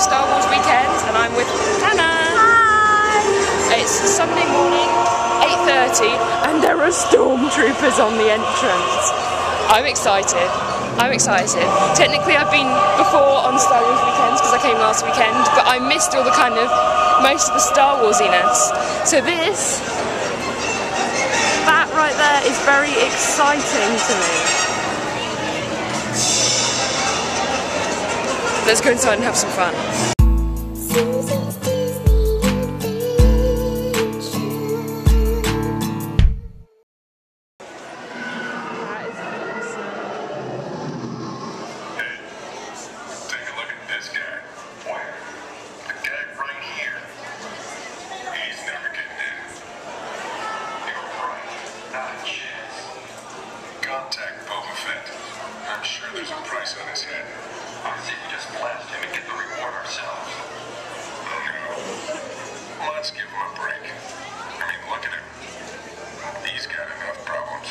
Star Wars weekend, and I'm with Hannah. Hi! It's Sunday morning, 8:30, and there are stormtroopers on the entrance. I'm excited. Technically, I've been before on Star Wars weekends because I came last weekend, but I missed all the most of the Star Warsiness. So that right there is very exciting to me. Let's go inside and have some fun. Susie's Disney Adventure. That is awesome. Hey, take a look at this guy. Where? The guy right here. He's never getting in. You're right. Not a chance. Contact Boba Fett. I'm sure there's a price on his head. I say we just blast him and get the reward ourselves. No. Let's give him a break. I mean, look at him. He's got enough problems.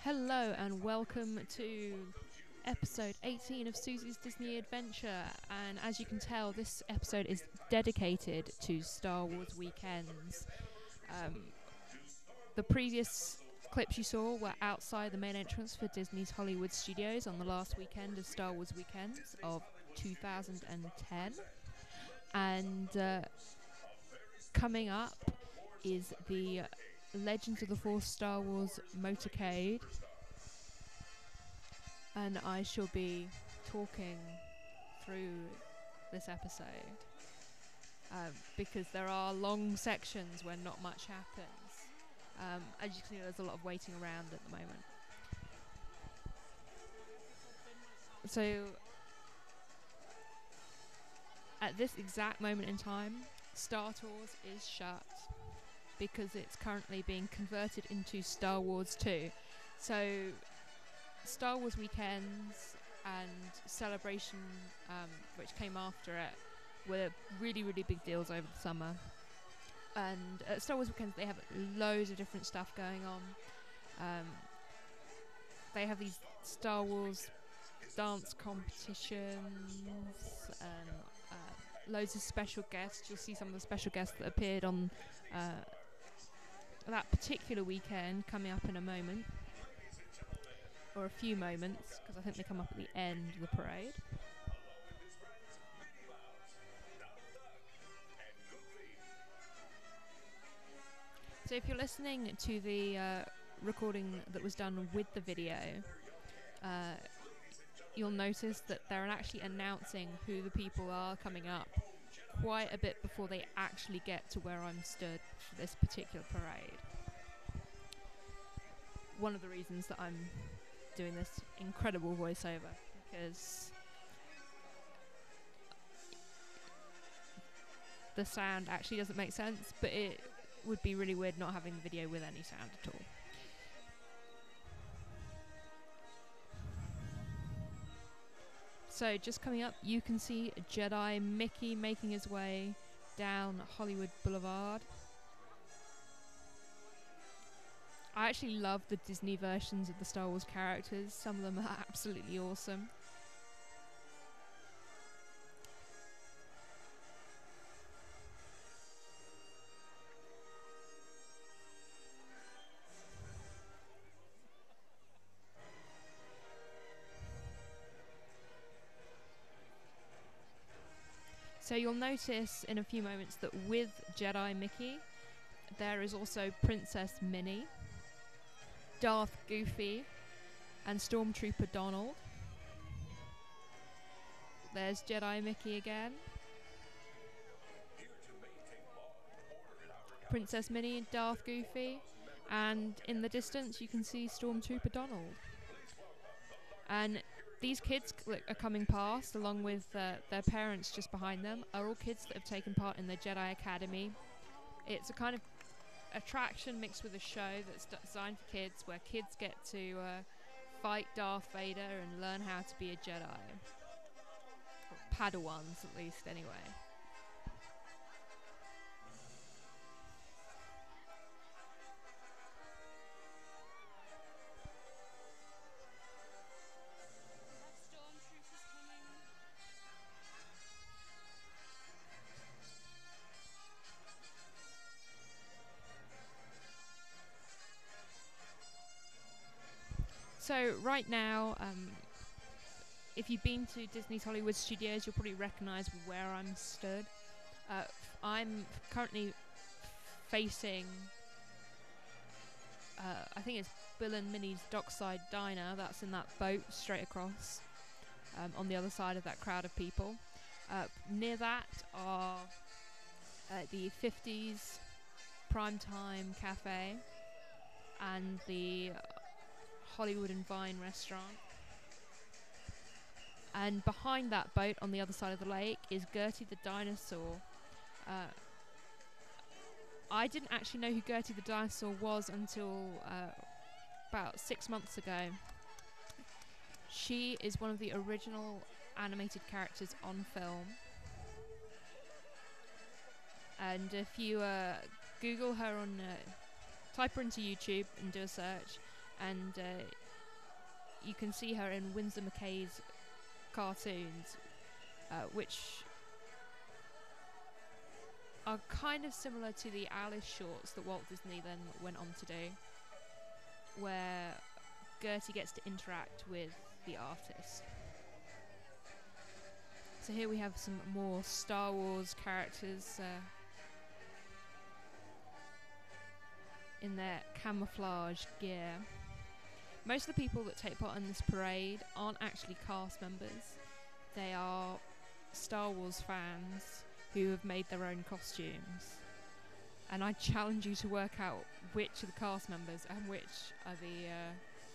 Hello and welcome to episode 18 of Susie's Disney Adventure, and as you can tell, this episode is dedicated to Star Wars weekends. The previous clips you saw were outside the main entrance for Disney's Hollywood Studios on the last weekend of Star Wars weekends of 2010, and coming up is the Legends of the Force Star Wars motorcade, and I shall be talking through this episode because there are long sections where not much happens. As you can see, there's a lot of waiting around at the moment. So at this exact moment in time, Star Tours is shut because it's currently being converted into Star Wars 2. So Star Wars weekends and Celebration, which came after it, were really, really big deals over the summer. And at Star Wars weekends, they have loads of different stuff going on. They have these Star Wars dance competitions and loads of special guests. You'll see some of the special guests that appeared on that particular weekend coming up in a moment, or a few moments, because I think they come up at the end of the parade. So if you're listening to the recording that was done with the video, you'll notice that they're actually announcing who the people are coming up quite a bit before they actually get to where I'm stood for this particular parade. One of the reasons that I'm doing this incredible voiceover, because the sound actually doesn't make sense, but it would be really weird not having the video with any sound at all. So just coming up, you can see Jedi Mickey making his way down Hollywood Boulevard. I actually love the Disney versions of the Star Wars characters. Some of them are absolutely awesome. So you'll notice in a few moments that with Jedi Mickey, there is also Princess Minnie, Darth Goofy, and Stormtrooper Donald. There's Jedi Mickey again, Princess Minnie, Darth Goofy, and in the distance you can see Stormtrooper Donald. And these kids are coming past, along with their parents just behind them, are all kids that have taken part in the Jedi Academy. It's a kind of attraction mixed with a show that's designed for kids, where kids get to fight Darth Vader and learn how to be a Jedi. Or Padawans, at least, anyway. So right now, if you've been to Disney's Hollywood Studios, you'll probably recognise where I'm stood. I'm currently facing, I think it's Bill and Minnie's Dockside Diner. That's in that boat straight across, on the other side of that crowd of people. Near that are the 50s Primetime Cafe and the Hollywood and Vine restaurant. And behind that boat on the other side of the lake is Gertie the dinosaur. I didn't actually know who Gertie the dinosaur was until about 6 months ago. She is one of the original animated characters on film. And if you Google her on, type her into YouTube and do a search, and you can see her in Winsor McKay's cartoons, which are kind of similar to the Alice shorts that Walt Disney then went on to do, where Gertie gets to interact with the artist. So here we have some more Star Wars characters in their camouflage gear. Most of the people that take part in this parade aren't actually cast members. They are Star Wars fans who have made their own costumes. And I challenge you to work out which are the cast members and which are the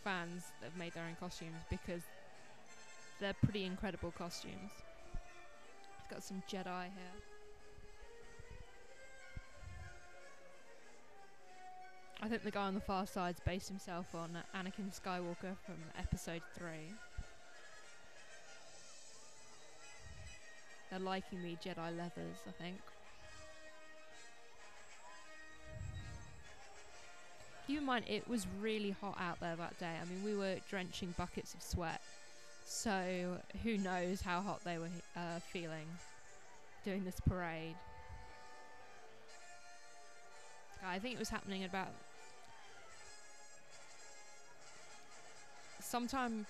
fans that have made their own costumes, because they're pretty incredible costumes. It's got some Jedi here. I think the guy on the far side's based himself on Anakin Skywalker from Episode 3. They're liking the Jedi leathers, I think. Keep in mind, it was really hot out there that day. I mean, we were drenching buckets of sweat. So, who knows how hot they were feeling doing this parade. I think it was happening at about sometime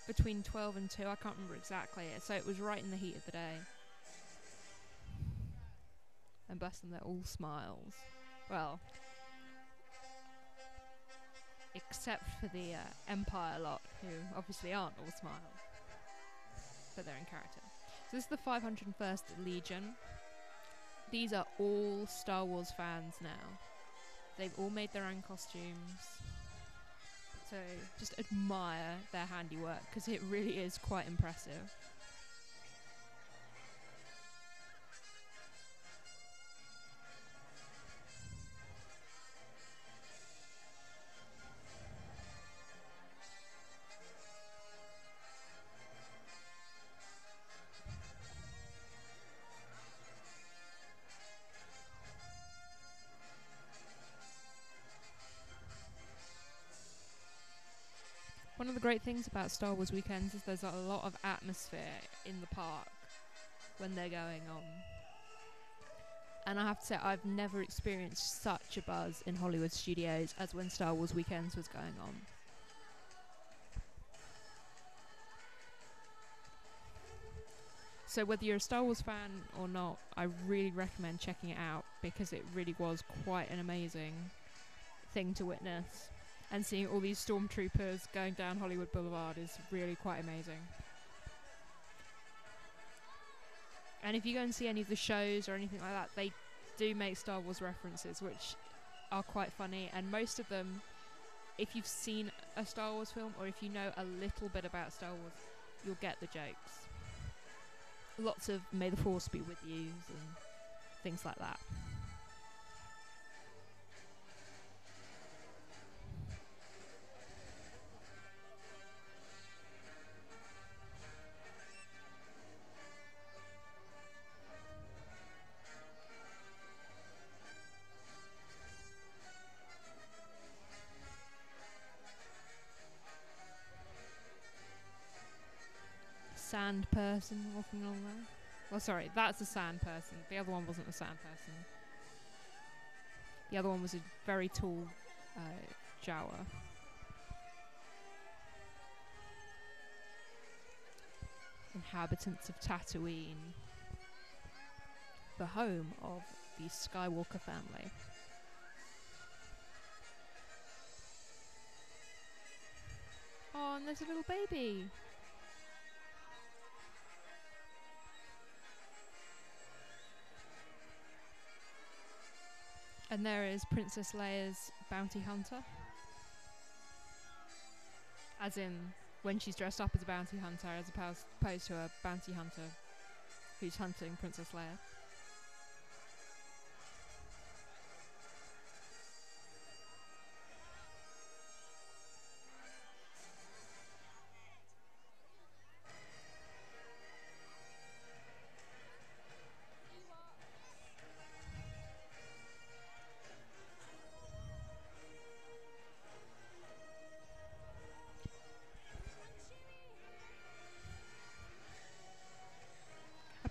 between 12 and 2, I can't remember exactly. So it was right in the heat of the day. And bless them, they're all smiles. Well, except for the Empire lot, who obviously aren't all smiles, but they're in character. So this is the 501st Legion. These are all Star Wars fans now. They've all made their own costumes. So just admire their handiwork, because it really is quite impressive. One of the great things about Star Wars weekends is there's a lot of atmosphere in the park when they're going on. And I have to say, I've never experienced such a buzz in Hollywood Studios as when Star Wars weekends was going on. So whether you're a Star Wars fan or not, I really recommend checking it out, because it really was quite an amazing thing to witness. And seeing all these stormtroopers going down Hollywood Boulevard is really quite amazing. And if you go and see any of the shows or anything like that, they do make Star Wars references, which are quite funny. And most of them, if you've seen a Star Wars film, or if you know a little bit about Star Wars, you'll get the jokes. Lots of "May the Force be with you" and things like that. Sand person walking along there. Well, sorry, that's a sand person. The other one wasn't a sand person. The other one was a very tall Jawa. inhabitants of Tatooine, the home of the Skywalker family. Oh, and there's a little baby. And there is Princess Leia's bounty hunter. As in, when she's dressed up as a bounty hunter, as opposed to a bounty hunter who's hunting Princess Leia.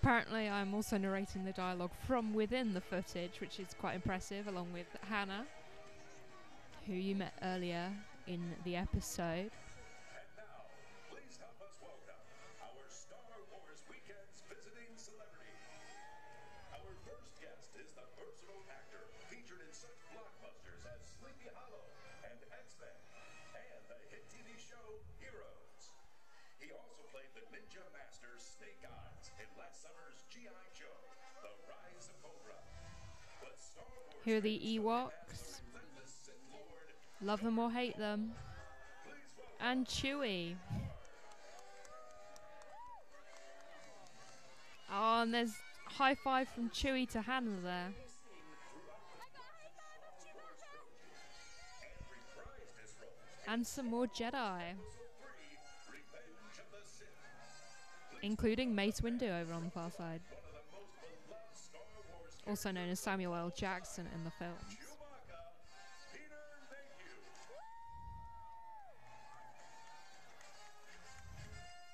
Apparently I'm also narrating the dialogue from within the footage, which is quite impressive, along with Hannah, who you met earlier in the episode. And now, please help us welcome our Star Wars Weekends visiting celebrity. Our first guest is the versatile actor featured in such blockbusters as Sleepy Hollow and X-Men, and the hit TV show Heroes. He also played the Ninja Master Snake Eyes in last summer's G.I. Joe, The Rise of Cobra. But Star Wars Here are the fans know him as Ewoks. the relentless Sith Lord. Love them or hate them. And Chewie. Oh, and there's high five from Chewie to Hannah there. And some more Jedi. Including Mace Windu over on the far side. Also known as Samuel L. Jackson in the films.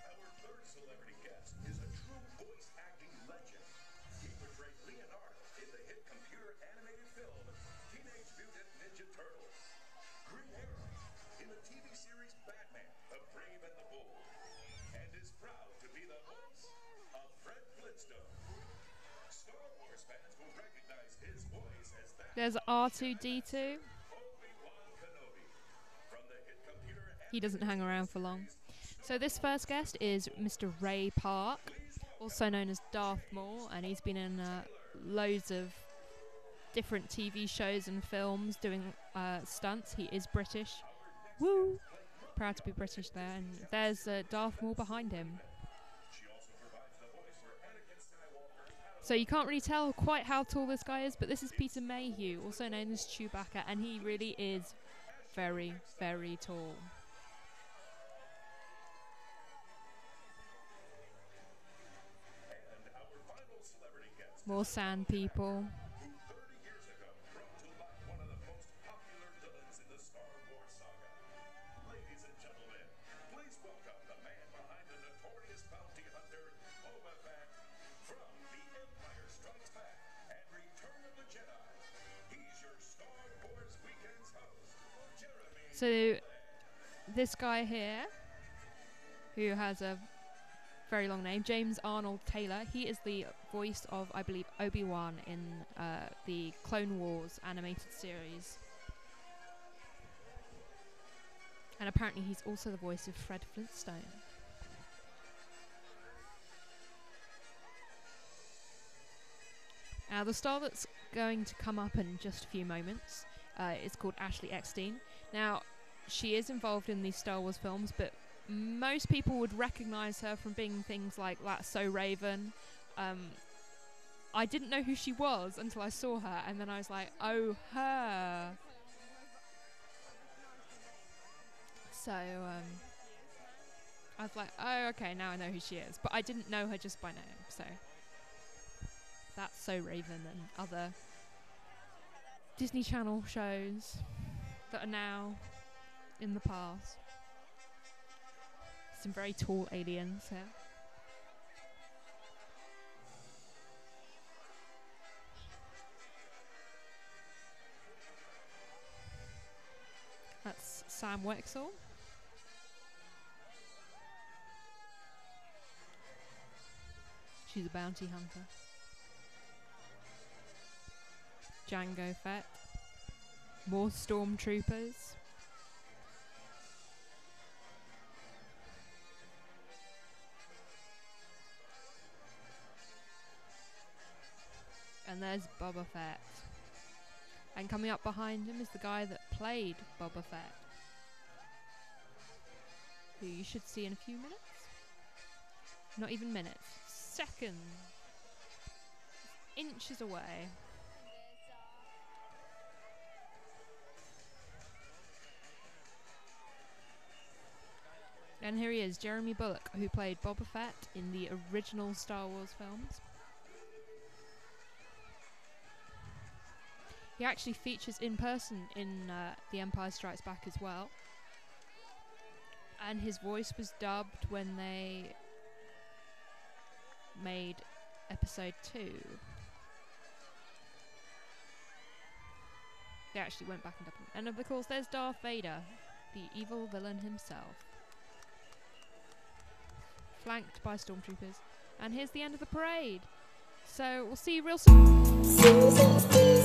Our third celebrity guest is a true voice acting legend. He portrayed Leonardo in the hit computer animated film Teenage Mutant Ninja Turtles, Green Arrow in the TV series Batman, The Brave and the Bold, and is proud to be the voice of Fred Flintstone. Star Wars fans will recognize his voice as that There's R2-D2. Obi-Wan Kenobi from the hit computer He doesn't hang around for long. So this first guest is Mr. Ray Park, also known as Darth Maul, and he's been in loads of different TV shows and films doing stunts. He is British. Woo! Proud to be British there. And there's Darth Maul behind him. So you can't really tell quite how tall this guy is, but this is Peter Mayhew, also known as Chewbacca, and he really is very, very tall. More sand people. who 30 years ago brought to life one of the most popular villains in the Star Wars saga. Ladies and gentlemen, please welcome the man behind the notorious bounty hunter, Boba Fett, from The Empire Strikes Back and Return of the Jedi. He's your Star Wars Weekends host, Jeremy. So this guy here, who has a very long name, James Arnold Taylor, he is the voice of, I believe, Obi-Wan in the Clone Wars animated series. And apparently he's also the voice of Fred Flintstone. Now the star that's going to come up in just a few moments is called Ashley Eckstein. Now she is involved in these Star Wars films, but most people would recognise her from being things like That's So Raven. I didn't know who she was until I saw her, and then I was like, oh, her. So I was like, oh, okay, now I know who she is. But I didn't know her just by name, so That's So Raven and other Disney Channel shows that are now in the past. Some very tall aliens here. That's Sam Wexell. She's a bounty hunter. Jango Fett. More stormtroopers. And there's Boba Fett. And coming up behind him is the guy that played Boba Fett, who you should see in a few minutes. Not even minutes. Seconds. Inches away. And here he is, Jeremy Bulloch, who played Boba Fett in the original Star Wars films. He actually features in person in The Empire Strikes Back as well. And his voice was dubbed when they made episode 2. They actually went back and dubbed him. And of course there's Darth Vader, the evil villain himself. Flanked by stormtroopers. And here's the end of the parade. So we'll see you real soon. Suzie.